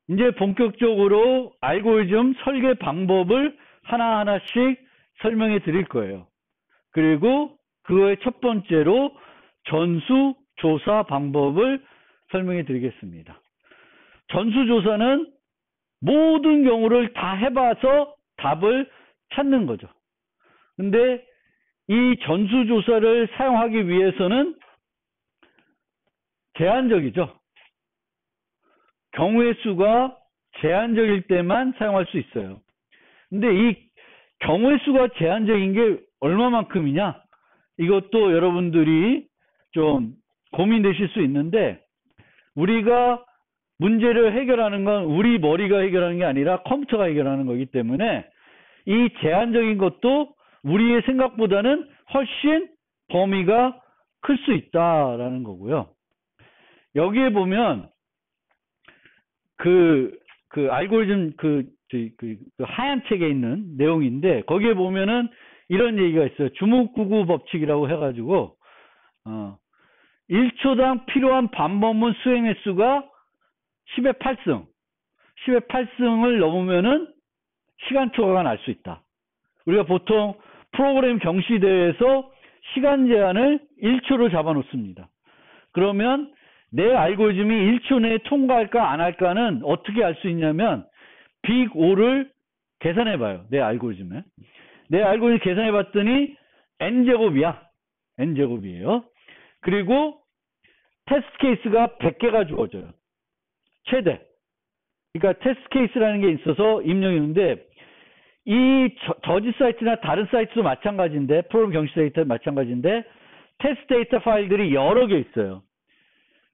이제 본격적으로 알고리즘 설계 방법을 하나하나씩 설명해 드릴 거예요. 그리고 그거의 첫 번째로 전수조사 방법을 설명해 드리겠습니다. 전수조사는 모든 경우를 다 해봐서 답을 찾는 거죠. 근데 이 전수조사를 사용하기 위해서는 제한적이죠. 경우의 수가 제한적일 때만 사용할 수 있어요. 근데 이 경우의 수가 제한적인 게 얼마만큼이냐? 이것도 여러분들이 좀 고민되실 수 있는데, 우리가 문제를 해결하는 건 우리 머리가 해결하는 게 아니라 컴퓨터가 해결하는 거기 때문에 이 제한적인 것도 우리의 생각보다는 훨씬 범위가 클 수 있다라는 거고요. 여기에 보면 그 알고리즘 그 하얀 책에 있는 내용인데, 거기에 보면은 이런 얘기가 있어요. 주목구구 법칙이라고 해가지고 1초당 필요한 반복문 수행 횟수가 10의 8승 10의 8승을 넘으면은 시간 초과가 날 수 있다. 우리가 보통 프로그램 경시대회에서 시간 제한을 1초로 잡아 놓습니다. 그러면 내 알고리즘이 1초 내에 통과할까 안 할까는 어떻게 알 수 있냐면 빅 O를 계산해 봐요. 내 알고리즘에. 내 알고리즘 계산해 봤더니 n제곱이야. n제곱이에요. 그리고 테스트 케이스가 100개가 주어져요. 최대. 그러니까 테스트 케이스라는 게 있어서 입력했는데, 이 저지 사이트나 다른 사이트도 마찬가지인데, 프로그램 경시 데이터 마찬가지인데, 테스트 데이터 파일들이 여러 개 있어요.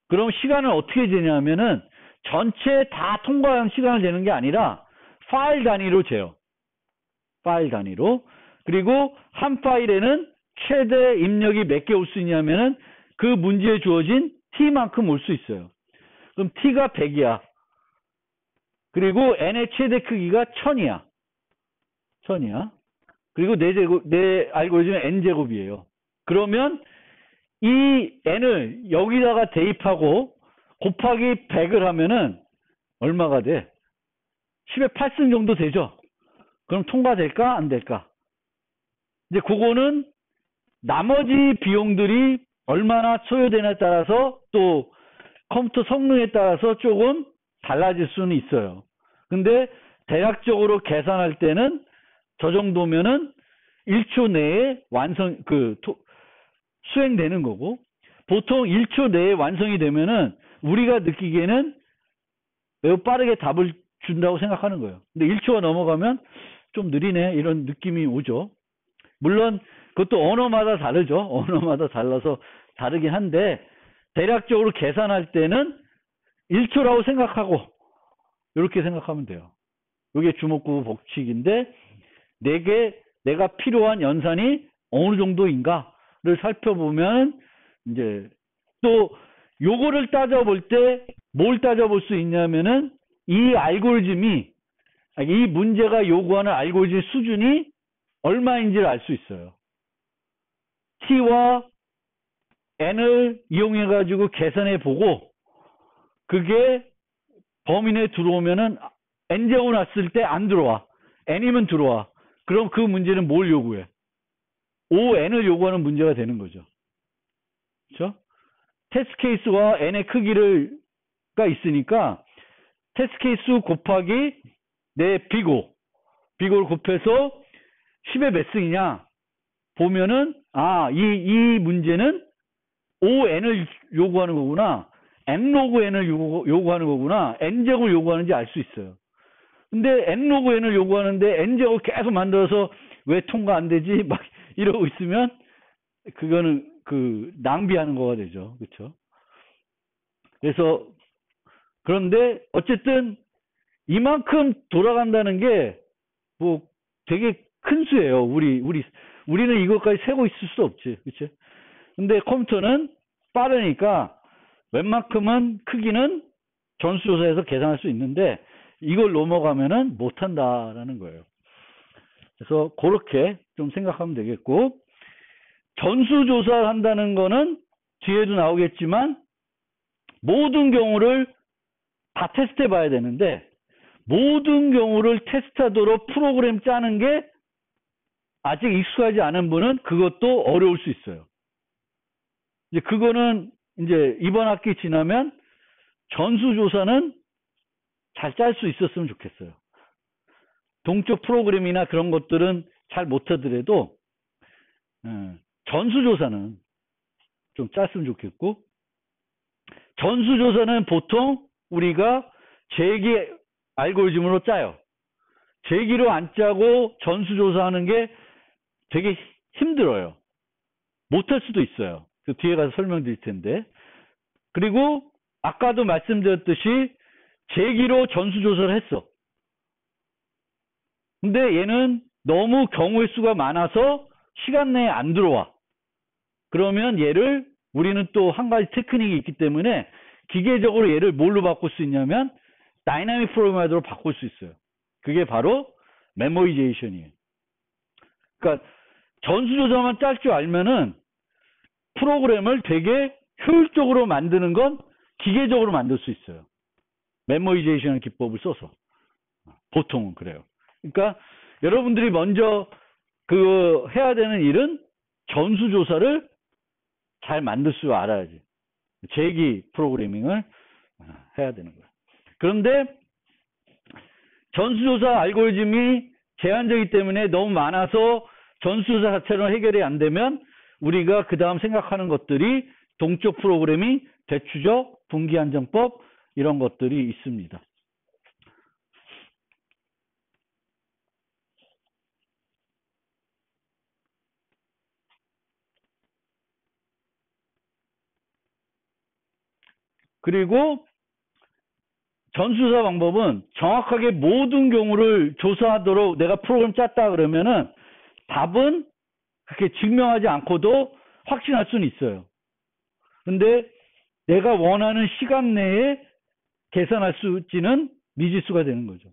그럼 시간을 어떻게 재냐면은 전체 다 통과한 시간을 재는 게 아니라 파일 단위로 재요. 파일 단위로. 그리고 한 파일에는 최대 입력이 몇 개 올 수 있냐면은 그 문제에 주어진 t만큼 올 수 있어요. 그럼 t가 100이야. 그리고 n의 최대 크기가 1000이야. 1000이야. 그리고 내 알고리즘은 n제곱이에요. 그러면 이 n을 여기다가 대입하고 곱하기 100을 하면은 얼마가 돼? 10의 8승 정도 되죠? 그럼 통과될까? 안 될까? 이제 그거는 나머지 비용들이 얼마나 소요되냐에 따라서, 또 컴퓨터 성능에 따라서 조금 달라질 수는 있어요. 근데 대략적으로 계산할 때는 저 정도면은 1초 내에 수행되는 거고, 보통 1초 내에 완성이 되면은 우리가 느끼기에는 매우 빠르게 답을 준다고 생각하는 거예요. 근데 1초가 넘어가면 좀 느리네, 이런 느낌이 오죠. 물론 그것도 언어마다 다르죠. 언어마다 달라서 다르긴 한데, 대략적으로 계산할 때는 1초라고 생각하고 이렇게 생각하면 돼요. 이게 주목구구 법칙인데, 내가 필요한 연산이 어느 정도인가를 살펴보면, 이제 또 요거를 따져볼 때 뭘 따져볼 수 있냐면은 이 알고리즘이, 이 문제가 요구하는 알고리즘 수준이 얼마인지를 알 수 있어요. t와 n을 이용해 가지고 계산해 보고, 그게 범위 내에 들어오면은 n제곱 났을 때 안 들어와. n이면 들어와. 그럼 그 문제는 뭘 요구해? ON을 요구하는 문제가 되는 거죠. 그렇죠? 테스트 케이스와 n의 크기가 있으니까 테스트 케이스 곱하기 내 빅오를 곱해서 10의 몇 승이냐 보면은, 이 문제는 ON을 요구하는 거구나, n로그 n을 요구하는 거구나, n제곱을 요구하는지 알 수 있어요. 근데 n로그 n을 요구하는데 n제곱 계속 만들어서 왜 통과 안 되지? 막 이러고 있으면 그거는 낭비하는 거가 되죠. 그렇죠? 그래서, 그런데 어쨌든 이만큼 돌아간다는 게 뭐 되게 큰 수예요. 우리는 이것까지 세고 있을 수 없지. 그렇죠? 근데 컴퓨터는 빠르니까 웬만큼은 크기는 전수조사에서 계산할 수 있는데, 이걸 넘어가면은 못한다라는 거예요. 그래서 그렇게 좀 생각하면 되겠고, 전수조사를 한다는 거는 뒤에도 나오겠지만 모든 경우를 다 해봐야 되는 거예요. 모든 경우를 다 해봐야 되는 거예요. 그러니까 1초당 필요한 반복문 수행 횟수가 10의 8승 10의 8승을 넘으면은 시간 초과가 날 수 있다. 그러면 내 알고리즘이 1초 내에 통과할까 안 할까는 어떻게 알 수 있냐면 빅 O를 계산해 봐요. 빅 O를 곱하기 100을 하면은 얼마가 돼? 10의 8승 정도 되죠? 그럼 1초가 넘어가면 n제곱 났을 때 안 들어와. n이면 들어와. 그럼 그 문제는 뭘 요구해? ON을 요구하는 거구나, n제곱을 요구하는지 알 수 있어요. 근데 n로그 n을 요구하는 문제가 되는 거죠. 그렇죠? 그래서 다 테스트해 봐야 되는데 모든 경우를 테스트하도록 프로그램 짜는 게 아직 익숙하지 않은 분은 그것도 어려울 수 있어요. 이제 그거는 이제 이번 학기 지나면 전수조사는 잘 짤 수 있었으면 좋겠어요. 동적 프로그램이나 그런 것들은 잘 못하더라도 전수조사는 좀 짰으면 좋겠고, 전수조사는 보통 우리가 재기 알고리즘으로 짜요. 재기로 안 짜고 전수조사하는 게 되게 힘들어요. 못할 수도 있어요. 그 뒤에 가서 설명드릴 텐데. 그리고 아까도 말씀드렸듯이 재기로 전수조사를 했어. 근데 얘는 너무 경우의 수가 많아서 시간 내에 안 들어와. 그러면 얘를 우리는 또 한 가지 테크닉이 있기 때문에 기계적으로 얘를 뭘로 바꿀 수 있냐면 다이나믹 프로그래머로 바꿀 수 있어요. 그게 바로 메모리제이션이에요. 그러니까 전수조사만 짤 줄 알면은 프로그램을 되게 효율적으로 만드는 건 기계적으로 만들 수 있어요. 메모리제이션 기법을 써서. 보통은 그래요. 그러니까 여러분들이 먼저 그 해야 되는 일은 전수조사를 잘 만들 줄 알아야지. 재기 프로그래밍을 해야 되는 거예요. 그런데 전수조사 알고리즘이 제한적이기 때문에 너무 많아서 전수조사 자체로 해결이 안 되면 우리가 그 다음 생각하는 것들이 동적 프로그래밍, 대추적, 분기안정법 이런 것들이 있습니다. 그리고 전수조사 방법은 정확하게 모든 경우를 조사하도록 내가 프로그램 짰다 그러면은 답은 그렇게 증명하지 않고도 확신할 수는 있어요. 근데 내가 원하는 시간 내에 계산할 수 있지는 미지수가 되는 거죠.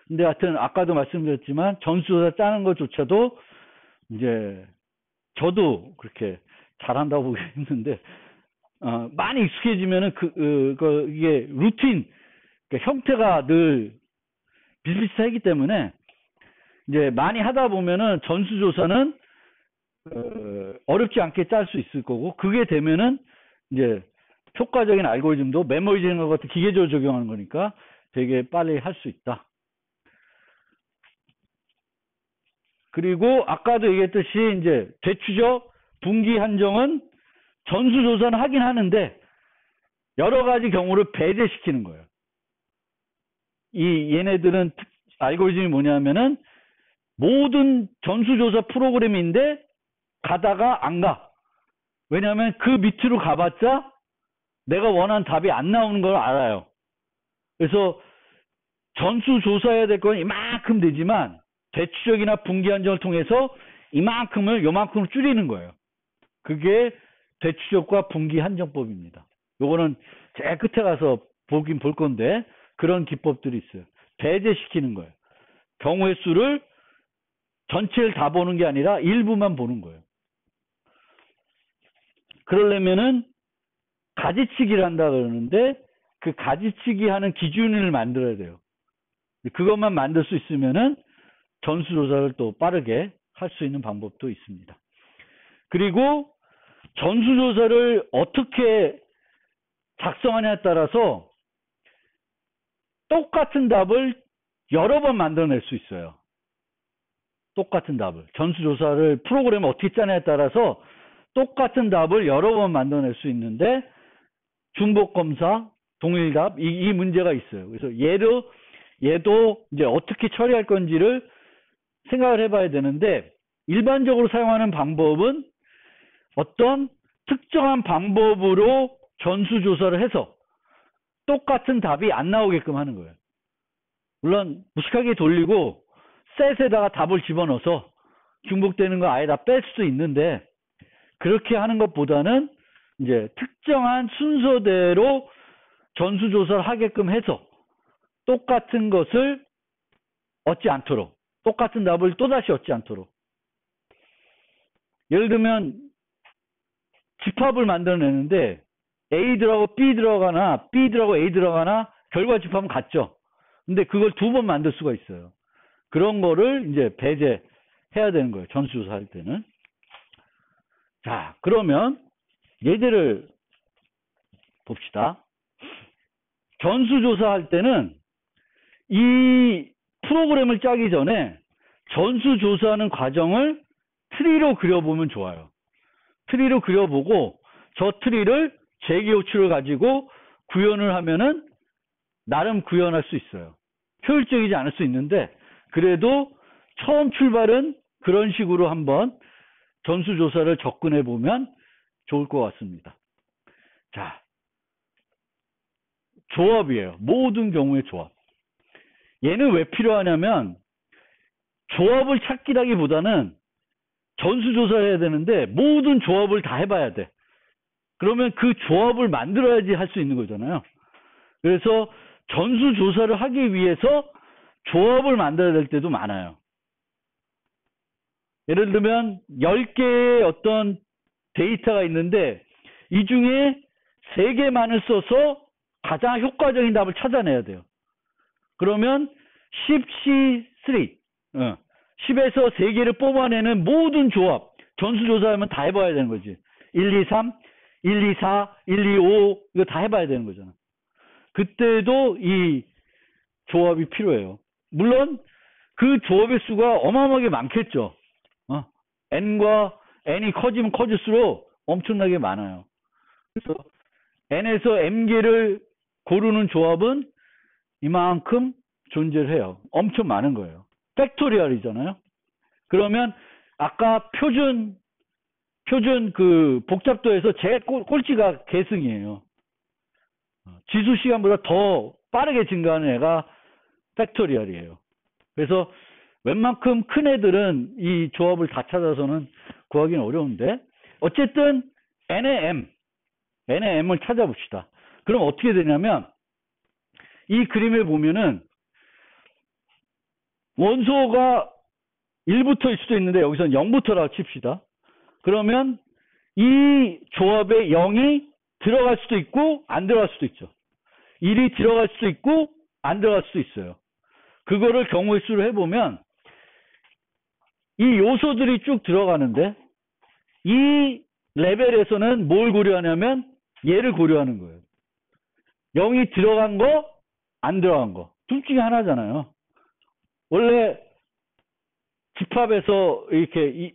근데 하여튼 아까도 말씀드렸지만 전수조사 짜는 것조차도 이제 저도 그렇게 잘한다고 보기 힘든데 많이 익숙해지면은 이게 루틴 그러니까 형태가 늘 비슷비슷하기 때문에 이제 많이 하다 보면은 전수조사는 어렵지 않게 짤 수 있을 거고, 그게 되면은 이제 효과적인 알고리즘도 메모리제이션 같은 기계적으로 적용하는 거니까 되게 빨리 할 수 있다. 그리고 아까도 얘기했듯이 이제 대추적 분기 한정은 전수조사는 하긴 하는데 여러 가지 경우를 배제시키는 거예요. 얘네들은 알고리즘이 뭐냐면은 모든 전수조사 프로그램인데 가다가 안 가. 왜냐하면 그 밑으로 가봤자 내가 원하는 답이 안 나오는 걸 알아요. 그래서 전수조사해야 될 건 이만큼 되지만 대추적이나 분기 한정을 통해서 요만큼을 줄이는 거예요. 그게 대추적과 분기 한정법입니다. 요거는 제일 끝에 가서 보긴 볼 건데 그런 기법들이 있어요. 배제시키는 거예요. 경우의 수를 전체를 다 보는 게 아니라 일부만 보는 거예요. 그러려면은 가지치기를 한다 그러는데 그 가지치기 하는 기준을 만들어야 돼요. 그것만 만들 수 있으면은 전수조사를 또 빠르게 할 수 있는 방법도 있습니다. 그리고 전수조사를 어떻게 작성하냐에 따라서 똑같은 답을 여러 번 만들어낼 수 있어요. 똑같은 답을. 전수조사를 프로그램을 어떻게 짜냐에 따라서 똑같은 답을 여러 번 만들어낼 수 있는데 중복검사, 동일답 이 문제가 있어요. 그래서 얘도 이제 어떻게 처리할 건지를 생각을 해봐야 되는데 일반적으로 사용하는 방법은 어떤 특정한 방법으로 전수조사를 해서 똑같은 답이 안 나오게끔 하는 거예요. 물론 무식하게 돌리고 셋에다가 답을 집어넣어서 중복되는 거 아예 다 뺄 수도 있는데 그렇게 하는 것보다는 이제 특정한 순서대로 전수조사를 하게끔 해서 똑같은 것을 얻지 않도록, 똑같은 답을 또다시 얻지 않도록. 예를 들면 집합을 만들어내는데 A 들어가고 B 들어가나 B 들어가고 A 들어가나 결과 집합은 같죠. 근데 그걸 두 번 만들 수가 있어요. 그런 거를 이제 배제해야 되는 거예요. 전수조사할 때는. 자, 그러면 예제를 봅시다. 전수조사할 때는 이 프로그램을 짜기 전에 전수조사하는 과정을 트리로 그려보면 좋아요. 트리로 그려보고 저 트리를 재기호출을 가지고 구현을 하면은 나름 구현할 수 있어요. 효율적이지 않을 수 있는데 그래도 처음 출발은 그런 식으로 한번 전수조사를 접근해 보면 좋을 것 같습니다. 자, 조합이에요. 모든 경우의 조합. 얘는 왜 필요하냐면 조합을 찾기라기보다는 전수조사해야 되는데 모든 조합을 다 해봐야 돼. 그러면 그 조합을 만들어야지 할 수 있는 거잖아요. 그래서 전수조사를 하기 위해서 조합을 만들어야 될 때도 많아요. 예를 들면 10개의 어떤 데이터가 있는데 이 중에 3개만을 써서 가장 효과적인 답을 찾아내야 돼요. 그러면 10C3 10에서 3개를 뽑아내는 모든 조합 전수조사하면 다 해봐야 되는 거지. 1, 2, 3, 1, 2, 4, 1, 2, 5 이거 다 해봐야 되는 거잖아. 그때도 이 조합이 필요해요. 물론 그 조합의 수가 어마어마하게 많겠죠. n과 n이 커지면 커질수록 엄청나게 많아요. 그래서 n에서 m개를 고르는 조합은 이만큼 존재를 해요. 엄청 많은 거예요. 팩토리얼이잖아요. 그러면 아까 표준 그 복잡도에서 제일 꼴찌가 계승이에요. 지수 시간보다 더 빠르게 증가하는 애가 팩토리얼이에요. 그래서 웬만큼 큰 애들은 이 조합을 다 찾아서는 구하기는 어려운데 어쨌든 n의 m을 찾아봅시다. 그럼 어떻게 되냐면 이 그림을 보면은 원소가 1부터일 수도 있는데 여기서는 0부터라고 칩시다. 그러면 이 조합에 0이 들어갈 수도 있고 안 들어갈 수도 있죠. 1이 들어갈 수도 있고 안 들어갈 수도 있어요. 그거를 경우의 수로 해보면 이 요소들이 쭉 들어가는데 이 레벨에서는 뭘 고려하냐면 얘를 고려하는 거예요. 0이 들어간 거, 안 들어간 거. 둘 중에 하나잖아요. 원래 집합에서 이렇게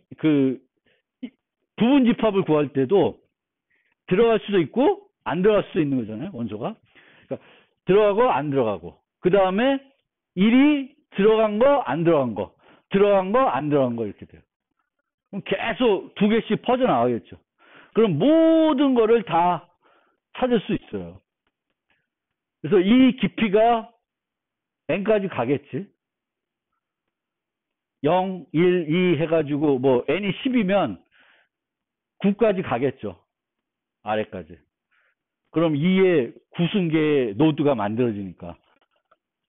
부분 집합을 구할 때도 들어갈 수도 있고 안 들어갈 수도 있는 거잖아요. 원소가. 그러니까 들어가고 안 들어가고. 그 다음에 1이 들어간 거, 안 들어간 거. 들어간 거, 안 들어간 거 이렇게 돼요. 그럼 계속 2개씩 퍼져나가겠죠. 그럼 모든 거를 다 찾을 수 있어요. 그래서 이 깊이가 n까지 가겠지. 0, 1, 2 해가지고 뭐 n이 10이면 9까지 가겠죠. 아래까지. 그럼 2의 9승계의 노드가 만들어지니까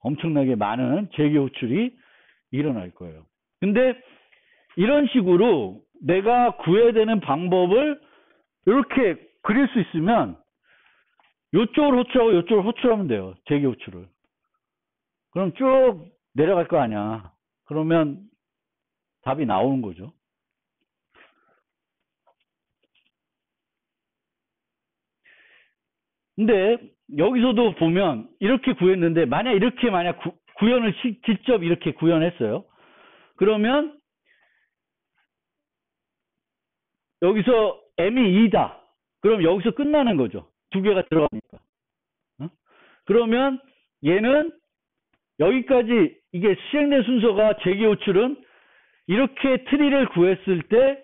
엄청나게 많은 재계 호출이 일어날 거예요. 근데 이런 식으로 내가 구해야 되는 방법을 이렇게 그릴 수 있으면 이쪽을 호출하고 이쪽을 호출하면 돼요. 재계 호출을. 그럼 쭉 내려갈 거 아니야. 그러면 답이 나오는 거죠. 근데 여기서도 보면 이렇게 구했는데 만약 구현을 직접 이렇게 구현했어요. 그러면 여기서 m이 2다. 그럼 여기서 끝나는 거죠. 2개가 들어가니까. 그러면 얘는 여기까지 이게 시행된 순서가 재계 호출은 이렇게 트리를 구했을 때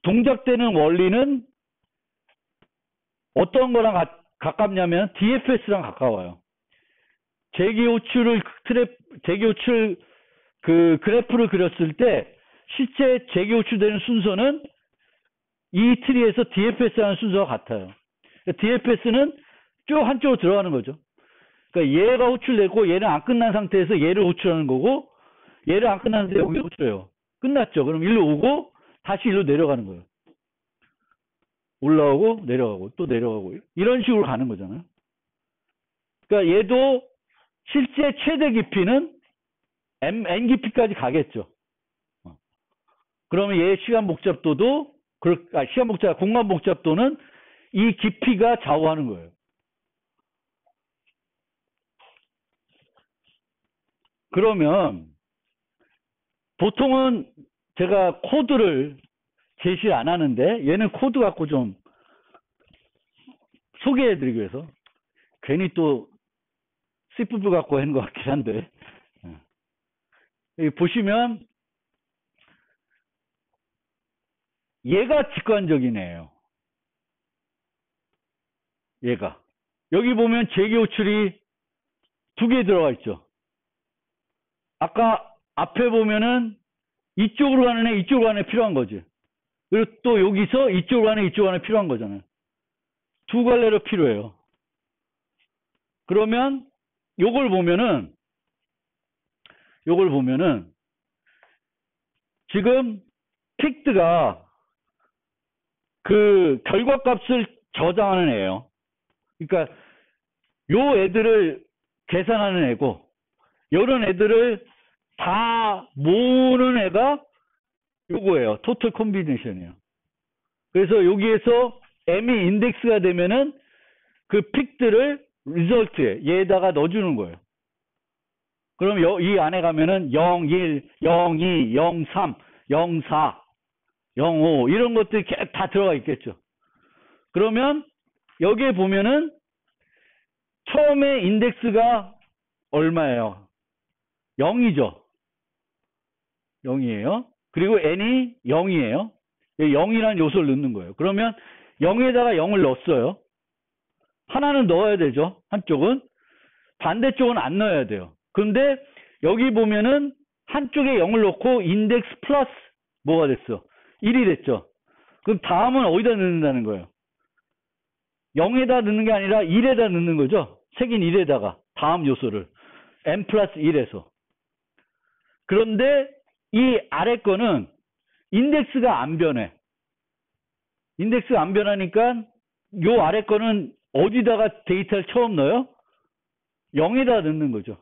동작되는 원리는 어떤 거랑 가깝냐면 DFS랑 가까워요. 재계 호출 그 그래프를 그렸을 때 실제 재계 호출되는 순서는 이 트리에서 DFS라는 순서가 같아요. DFS는 쭉 한쪽으로 들어가는 거죠. 그러니까 얘가 호출되고 얘는 안 끝난 상태에서 얘를 호출하는 거고 얘를 안 끝난 상태에서 여기 호출해요. 끝났죠. 그럼 일로 오고 다시 일로 내려가는 거예요. 올라오고 내려가고 또 내려가고 이런 식으로 가는 거잖아요. 그러니까 얘도 실제 최대 깊이는 n 깊이까지 가겠죠. 그러면 얘의 시간 복잡도도 시간 복잡 공간 복잡도는 이 깊이가 좌우하는 거예요. 그러면 보통은 제가 코드를 제시를 안 하는데 얘는 코드 갖고 좀 소개해드리기 위해서 괜히 또 C++ 갖고 하는 것 같긴 한데 여기 보시면 얘가 직관적이네요. 얘가 여기 보면 제기호출이 2개 들어가 있죠. 아까 앞에 보면은 이쪽으로 가는 애 이쪽으로 가는 애 필요한 거지. 그리고 또 여기서 이쪽으로 가는 애 이쪽으로 가는 애 필요한 거잖아요. 두 갈래로 필요해요. 그러면 요걸 보면은 지금 픽드가 그 결과값을 저장하는 애예요. 그러니까 요 애들을 계산하는 애고 요런 애들을 다 모으는 애가 요거예요. 토탈 콤비네이션이에요. 그래서 여기에서 m이 인덱스가 되면은 그 픽들을 리설트에 얘에다가 넣어주는 거예요. 그럼 이 안에 가면은 0, 1, 0, 2, 0, 3, 0, 4, 0, 5 이런 것들이 다 들어가 있겠죠. 그러면 여기에 보면은 처음에 인덱스가 얼마예요? 0이죠. 0이에요. 그리고 n이 0이에요. 0이라는 요소를 넣는 거예요. 그러면 0에다가 0을 넣었어요. 하나는 넣어야 되죠. 한쪽은. 반대쪽은 안 넣어야 돼요. 그런데 여기 보면은 한쪽에 0을 넣고 인덱스 플러스 뭐가 됐어? 1이 됐죠. 그럼 다음은 어디다 넣는다는 거예요? 0에다 넣는 게 아니라 1에다 넣는 거죠. 색인 1에다가 다음 요소를 n 플러스 1에서. 그런데 이 아래 거는 인덱스가 안 변해. 인덱스가 안 변하니까 요 아래 거는 어디다가 데이터를 처음 넣어요? 0에다 넣는 거죠.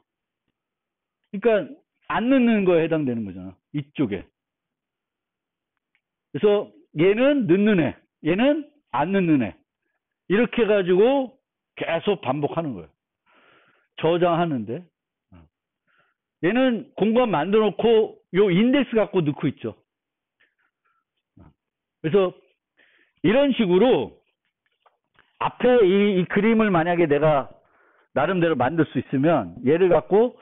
그러니까 안 넣는 거에 해당되는 거잖아. 이쪽에. 그래서 얘는 넣는 애, 얘는 안 넣는 애. 이렇게 해가지고 계속 반복하는 거예요. 저장하는데. 얘는 공간 만들어 놓고 요 인덱스 갖고 넣고 있죠. 그래서 이런 식으로 앞에 이 그림을 만약에 내가 나름대로 만들 수 있으면 얘를 갖고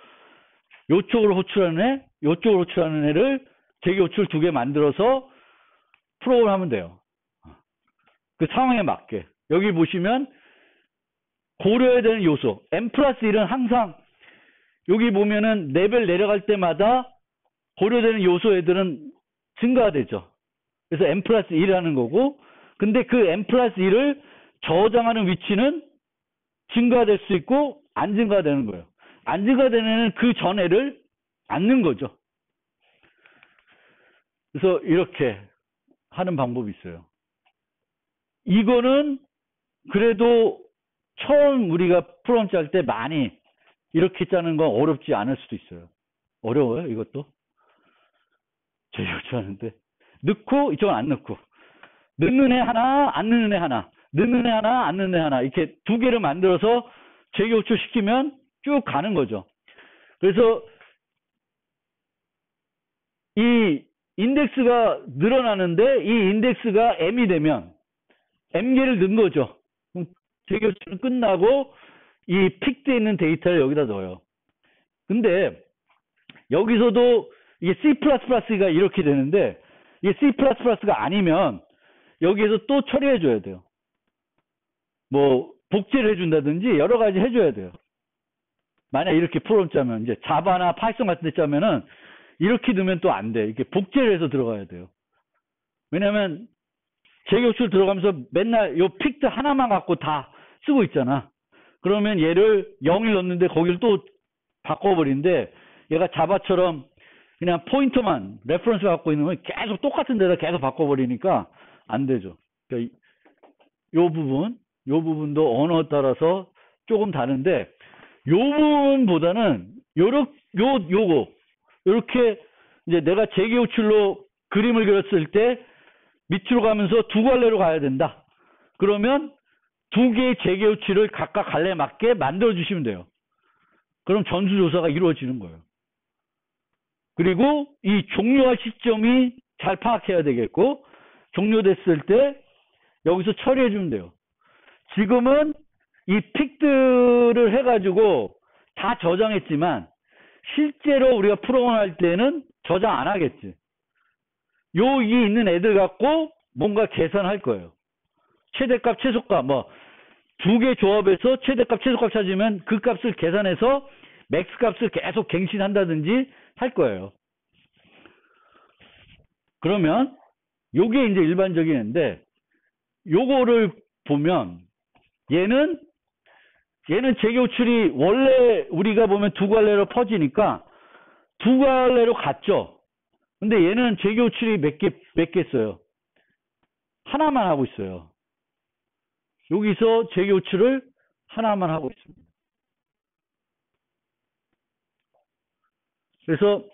요쪽으로 호출하는 애, 요쪽으로 호출하는 애를 제기 호출 2개 만들어서 프로그램 하면 돼요. 그 상황에 맞게. 여기 보시면 고려해야 되는 요소 n 플러스 1은 항상 여기 보면은 레벨 내려갈 때마다 고려되는 요소 애들은 증가되죠. 그래서 n 플러스 1이라는 거고 근데 그 n 플러스 1을 저장하는 위치는 증가될 수 있고 안 증가되는 거예요. 안 증가되는 애는 그 전 애를 안 넣는 거죠. 그래서 이렇게 하는 방법이 있어요. 이거는 그래도 처음 우리가 프로그램 짤 때 많이 이렇게 짜는 건 어렵지 않을 수도 있어요. 어려워요, 이것도? 제일 좋아하는데. 넣고, 이쪽은 안 넣고. 넣는 애 하나, 안 넣는 애 하나. 넣는 애 하나, 안 넣는 애 하나. 이렇게 2개를 만들어서 재교출 시키면 쭉 가는 거죠. 그래서 이 인덱스가 늘어나는데 이 인덱스가 m이 되면 m개를 넣은 거죠. 재교출은 끝나고 이 픽드에 있는 데이터를 여기다 넣어요. 근데 여기서도 이게 C++가 이렇게 되는데 이게 C++가 아니면 여기에서 또 처리해 줘야 돼요. 뭐 복제를 해준다든지 여러 가지 해줘야 돼요. 만약 이렇게 프로그램 짜면 이제 자바나 파이썬 같은 데 짜면은 이렇게 넣으면 또 안 돼. 이렇게 복제를 해서 들어가야 돼요. 왜냐면 재교출 들어가면서 맨날 요 픽드 하나만 갖고 다 쓰고 있잖아. 그러면 얘를 0을 넣는데 거기를 또 바꿔버리는데 얘가 자바처럼 그냥 포인터만 레퍼런스 갖고 있는 건 계속 똑같은 데다 계속 바꿔버리니까 안 되죠. 그러니까 요 부분도 언어 따라서 조금 다른데, 요 부분보다는 요렇게 이제 내가 재계호출로 그림을 그렸을 때 밑으로 가면서 두 갈래로 가야 된다. 그러면 두 개의 재계호출을 각각 갈래에 맞게 만들어 주시면 돼요. 그럼 전수조사가 이루어지는 거예요. 그리고 이 종료할 시점이 잘 파악해야 되겠고, 종료됐을 때 여기서 처리해 주면 돼요. 지금은 이 픽들을 해가지고 다 저장했지만 실제로 우리가 프로그램할 때는 저장 안 하겠지. 여기 있는 애들 갖고 뭔가 계산할 거예요. 최대값, 최소값, 뭐 두 개 조합해서 최대값, 최소값 찾으면 그 값을 계산해서 맥스 값을 계속 갱신한다든지 할 거예요. 그러면 요게 이제 일반적인 애인데, 요거를 보면 얘는 재교출이 원래 우리가 보면 두 갈래로 퍼지니까 두 갈래로 갔죠. 근데 얘는 재교출이 몇 개 써요? 하나만 하고 있어요. 여기서 재교출을 하나만 하고 있습니다. 그래서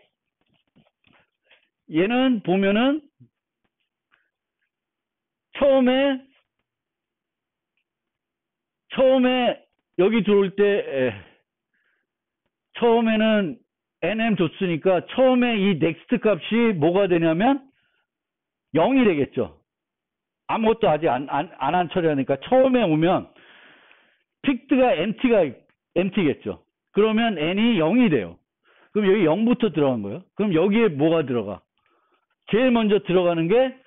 얘는 보면은 처음에 여기 들어올 때 처음에는 nm 줬으니까 처음에 이 next 값이 뭐가 되냐면 0이 되겠죠. 아무것도 아직 안 처리하니까 처음에 오면 픽드가 empty겠죠. 그러면 n이 0이 돼요. 그럼 여기 0부터 들어간 거예요. 그럼 여기에 뭐가 들어가? 제일 먼저 들어가는 게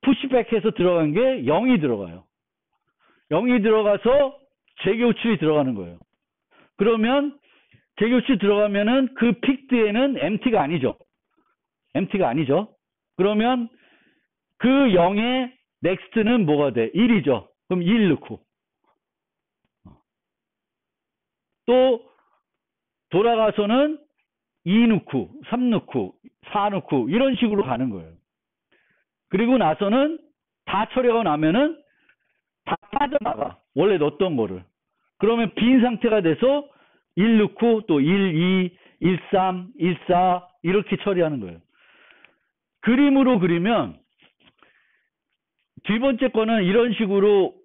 푸시백해서 들어간 게 0이 들어가요. 0이 들어가서 재교출이 들어가는 거예요. 그러면 재교출 들어가면은 그 픽드에는 empty가 아니죠. 그러면 그 0의 넥스트는 뭐가 돼? 1이죠. 그럼 1 넣고 또 돌아가서는 2 넣고 3 넣고 4 넣고 이런 식으로 가는 거예요. 그리고 나서는 다 처리하고 나면은 다 빠져나가. 원래 넣었던 거를. 그러면 빈 상태가 돼서 1 넣고 또 1, 2, 1, 3, 1, 4 이렇게 처리하는 거예요. 그림으로 그리면 두 번째 거는 이런 식으로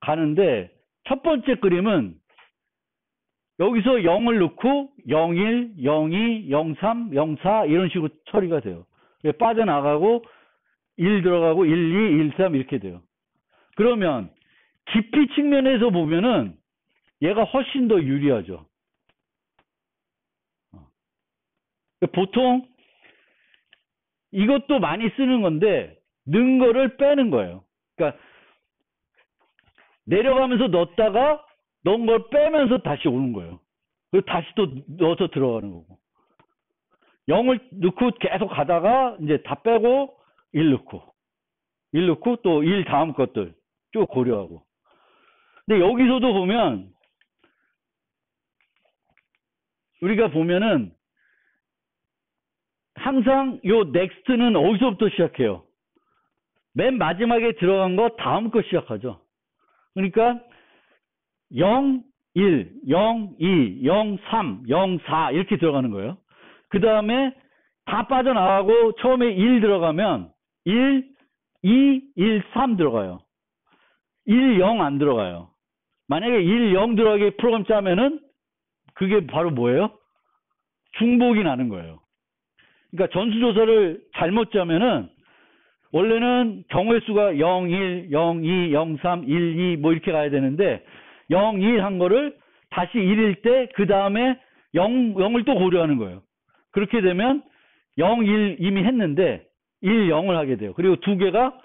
가는데 첫 번째 그림은 여기서 0을 넣고 01, 02, 03, 04 이런 식으로 처리가 돼요. 빠져나가고 1 들어가고 1, 2, 1, 3 이렇게 돼요. 그러면 깊이 측면에서 보면은 얘가 훨씬 더 유리하죠. 보통 이것도 많이 쓰는 건데 넣은 거를 빼는 거예요. 그러니까 내려가면서 넣었다가 넣은 걸 빼면서 다시 오는 거예요. 그리고 다시 또 넣어서 들어가는 거고. 0을 넣고 계속 가다가 이제 다 빼고 1 넣고 또 1 다음 것들 쭉 고려하고. 근데 여기서도 보면 우리가 보면은 항상 요 넥스트는 어디서부터 시작해요? 맨 마지막에 들어간 거 다음 거 시작하죠. 그러니까 0, 1, 0, 2, 0, 3, 0, 4 이렇게 들어가는 거예요. 그 다음에 다 빠져나가고 처음에 1 들어가면 1, 2, 1, 3 들어가요. 1, 0 안 들어가요. 만약에 1, 0 들어가게 프로그램 짜면은 그게 바로 뭐예요? 중복이 나는 거예요. 그러니까 전수조사를 잘못 짜면은 원래는 경우의 수가 0, 1, 0, 2, 0, 3, 1, 2 뭐 이렇게 가야 되는데 0, 1 한 거를 다시 1일 때 그 다음에 0을 또 고려하는 거예요. 그렇게 되면 0, 1 이미 했는데 1, 0을 하게 돼요. 그리고 두 개가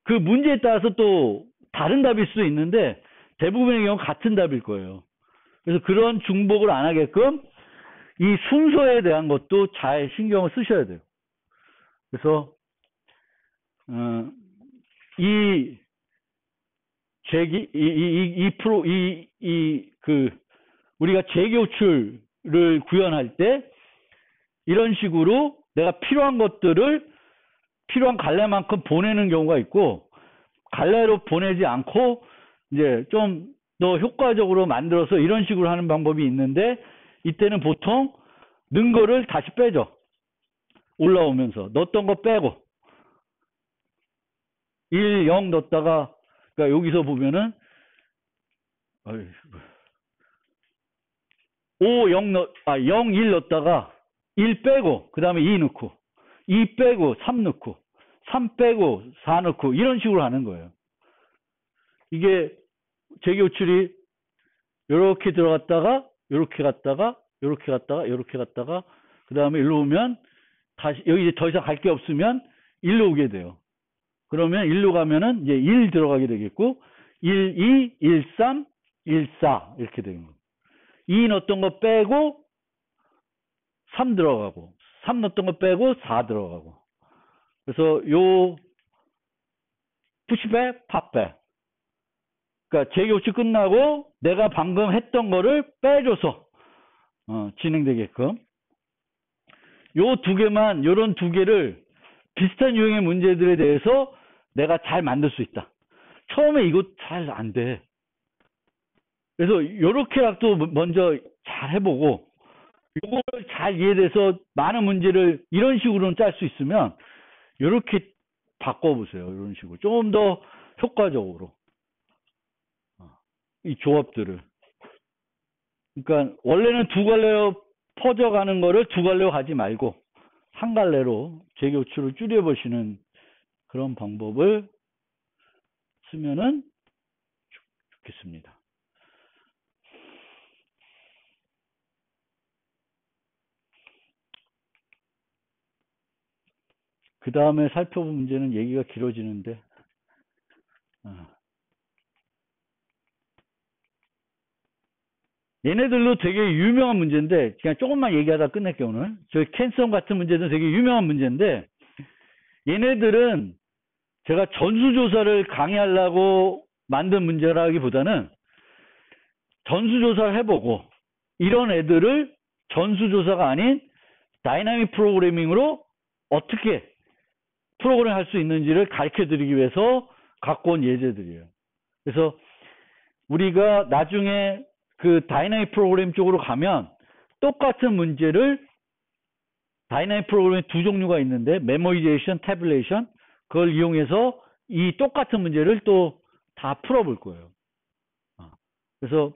그 문제에 따라서 또 다른 답일 수도 있는데 대부분의 경우 같은 답일 거예요. 그래서 그런 중복을 안 하게끔 이 순서에 대한 것도 잘 신경을 쓰셔야 돼요. 그래서 우리가 재교출을 구현할 때 이런 식으로 내가 필요한 것들을 필요한 갈래만큼 보내는 경우가 있고 갈래로 보내지 않고 이제 좀 더 효과적으로 만들어서 이런 식으로 하는 방법이 있는데, 이때는 보통 넣은 거를 다시 빼죠. 올라오면서 넣었던 거 빼고 1, 0 넣었다가, 그러니까 여기서 보면은 5, 0 0, 1 넣었다가 1 빼고 그 다음에 2 넣고 2 빼고 3 넣고 3 빼고 4 넣고 이런 식으로 하는 거예요. 이게 재교출이 이렇게 들어갔다가 이렇게 갔다가 이렇게 갔다가 이렇게 갔다가 그 다음에 일로 오면 다시 여기 이제 더 이상 갈 게 없으면 일로 오게 돼요. 그러면 일로 가면은 이제 1 들어가게 되겠고 1, 2, 1, 3, 1, 4 이렇게 되는 거예요. 2 넣었던 거 빼고 3 들어가고 3 넣었던 거 빼고 4 들어가고, 그래서 요 푸시백, 팝백, 그러니까 재교출 끝나고 내가 방금 했던 거를 빼줘서 진행되게끔 요 두 개만, 요런 두 개를 비슷한 유형의 문제들에 대해서 내가 잘 만들 수 있다. 처음에 이거 잘 안 돼. 그래서 요렇게라도 먼저 잘 해보고 요거를 잘 이해돼서 많은 문제를 이런 식으로는 짤 수 있으면 요렇게 바꿔보세요. 이런 식으로 좀 더 효과적으로 이 조합들을. 그러니까 원래는 두 갈래로 퍼져가는 거를 두 갈래로 가지 말고 한 갈래로 재교출을 줄여보시는 그런 방법을 쓰면은 좋겠습니다. 그 다음에 살펴본 문제는 얘기가 길어지는데, 얘네들도 되게 유명한 문제인데 그냥 조금만 얘기하다 끝낼게요. 오늘 저희 캔섬 같은 문제는 되게 유명한 문제인데, 얘네들은 제가 전수조사를 강의하려고 만든 문제라기보다는 전수조사를 해보고 이런 애들을 전수조사가 아닌 다이나믹 프로그래밍으로 어떻게 프로그램 할 수 있는지를 가르쳐 드리기 위해서 갖고 온 예제들이에요. 그래서 우리가 나중에 그 다이나믹 프로그램 쪽으로 가면 똑같은 문제를, 다이나믹 프로그램에 두 종류가 있는데 메모리제이션, 태블레이션, 그걸 이용해서 이 똑같은 문제를 또 다 풀어볼 거예요. 그래서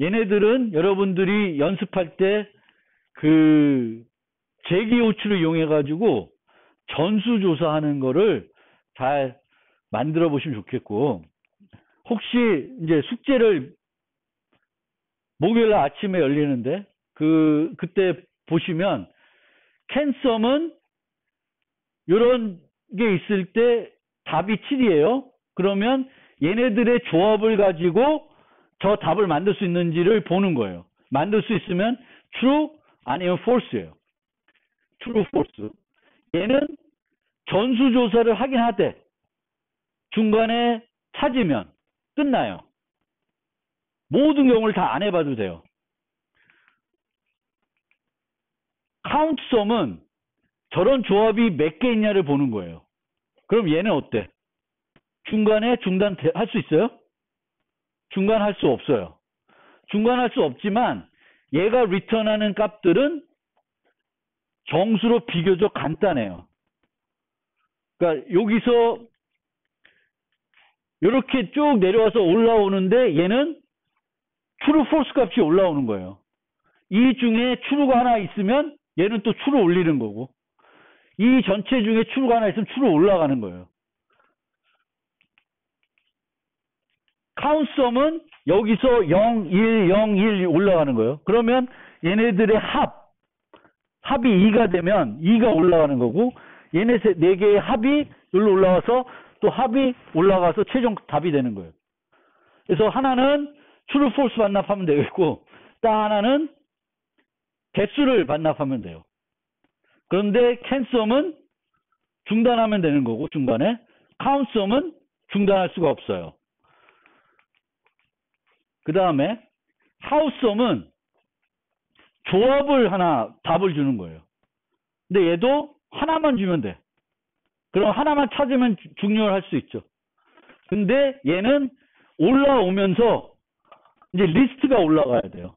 얘네들은 여러분들이 연습할 때 그 재기호출을 이용해 가지고 전수조사하는 거를 잘 만들어 보시면 좋겠고, 혹시 이제 숙제를 목요일 아침에 열리는데 그때 보시면 캔섬은 이런 게 있을 때 답이 7이에요. 그러면 얘네들의 조합을 가지고 저 답을 만들 수 있는지를 보는 거예요. 만들 수 있으면 true 아니면 false예요. true, false. 얘는 전수조사를 하긴 하되 중간에 찾으면 끝나요. 모든 경우를 다 안 해봐도 돼요. 카운트썸은 저런 조합이 몇 개 있냐를 보는 거예요. 그럼 얘는 어때? 중간에 중단할 수 있어요? 중간할 수 없어요. 중간할 수 없지만 얘가 리턴하는 값들은 정수로 비교적 간단해요. 그러니까 여기서 이렇게 쭉 내려와서 올라오는데 얘는 true, false 값이 올라오는 거예요. 이 중에 true가 하나 있으면 얘는 또 true 올리는 거고, 이 전체 중에 true가 하나 있으면 true 올라가는 거예요. 카운트썸은 여기서 0, 1, 0, 1 올라가는 거예요. 그러면 얘네들의 합이 2가 되면 2가 올라가는 거고, 얘네 4개의 합이 여기로 올라와서 또 합이 올라가서 최종 답이 되는 거예요. 그래서 하나는 true, false 반납하면 되겠고, 딱 하나는 개수를 반납하면 돼요. 그런데 캔썸은 중단하면 되는 거고, 중간에 카운트썸은 중단할 수가 없어요. 그 다음에 하우썸은 조합을 하나 답을 주는 거예요. 근데 얘도 하나만 주면 돼. 그럼 하나만 찾으면 중요할 수 있죠. 근데 얘는 올라오면서 이제 리스트가 올라가야 돼요.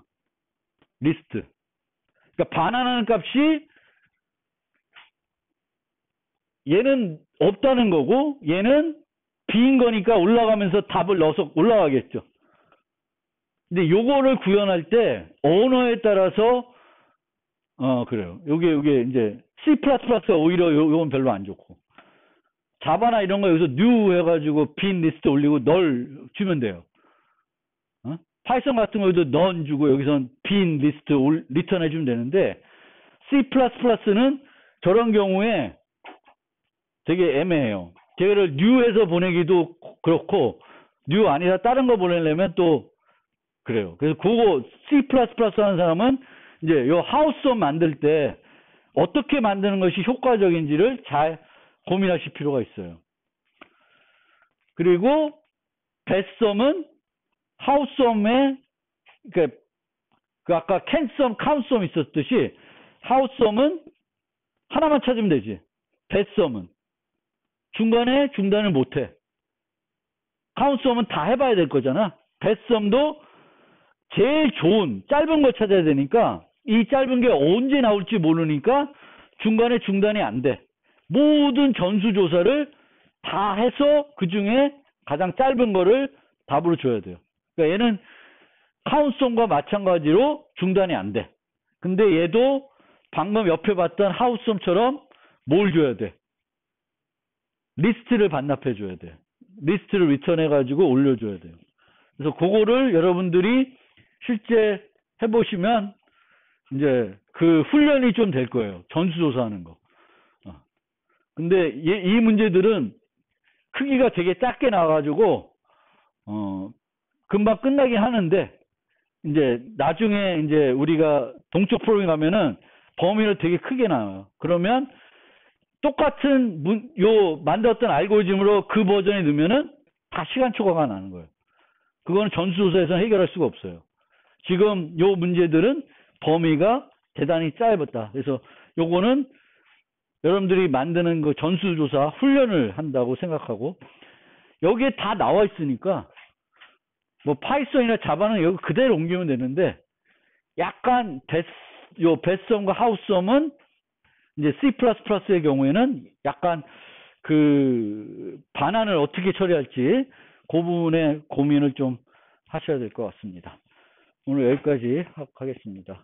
리스트. 그러니까 반환하는 값이 얘는 없다는 거고 얘는 B인 거니까 올라가면서 답을 넣어서 올라가겠죠. 근데 요거를 구현할 때 언어에 따라서 그래요. 요게 이제 C++가 오히려 요건 별로 안 좋고 자바나 이런 거 여기서 new 해가지고 빈 리스트 올리고 널 주면 돼요. 파이썬 같은 거에도 none 주고 여기선 빈 리스트 리턴 해주면 되는데 C++는 저런 경우에 되게 애매해요. 걔를 new해서 보내기도 그렇고 new 아니라 다른 거 보내려면 또 그래요. 그래서 그거 C++ 하는 사람은 이제 요 하우스홈 만들 때 어떻게 만드는 것이 효과적인지를 잘 고민하실 필요가 있어요. 그리고 배썸은 하우스홈에 그 아까 캔썸, 카운썸 있었듯이 하우스홈은 하나만 찾으면 되지. 배썸은 중간에 중단을 못해. 카운썸은 다 해봐야 될 거잖아. 배썸도 제일 좋은 짧은 거 찾아야 되니까 이 짧은 게 언제 나올지 모르니까 중간에 중단이 안 돼. 모든 전수조사를 다 해서 그 중에 가장 짧은 거를 답으로 줘야 돼요. 그러니까 얘는 카운썸과 마찬가지로 중단이 안 돼. 근데 얘도 방금 옆에 봤던 하우썸처럼 뭘 줘야 돼? 리스트를 반납해 줘야 돼. 리스트를 리턴해 가지고 올려줘야 돼요. 그래서 그거를 여러분들이 실제 해보시면 이제 그 훈련이 좀 될 거예요. 전수조사하는 거. 근데 이 문제들은 크기가 되게 작게 나와가지고 금방 끝나긴 하는데 이제 나중에 이제 우리가 동적 프로그램 가면은 범위를 되게 크게 나와요. 그러면 똑같은 요 만들었던 알고리즘으로 그 버전에 넣으면은 다 시간 초과가 나는 거예요. 그거는 전수조사에서 해결할 수가 없어요. 지금 요 문제들은 범위가 대단히 짧았다. 그래서 요거는 여러분들이 만드는 그 전수조사 훈련을 한다고 생각하고 여기에 다 나와 있으니까 뭐 파이썬이나 자바는 여기 그대로 옮기면 되는데 약간 요 배썸과 하우썸은 이제 C++의 경우에는 약간 그 반환을 어떻게 처리할지 그 부분에 고민을 좀 하셔야 될 것 같습니다. 오늘 여기까지 하겠습니다.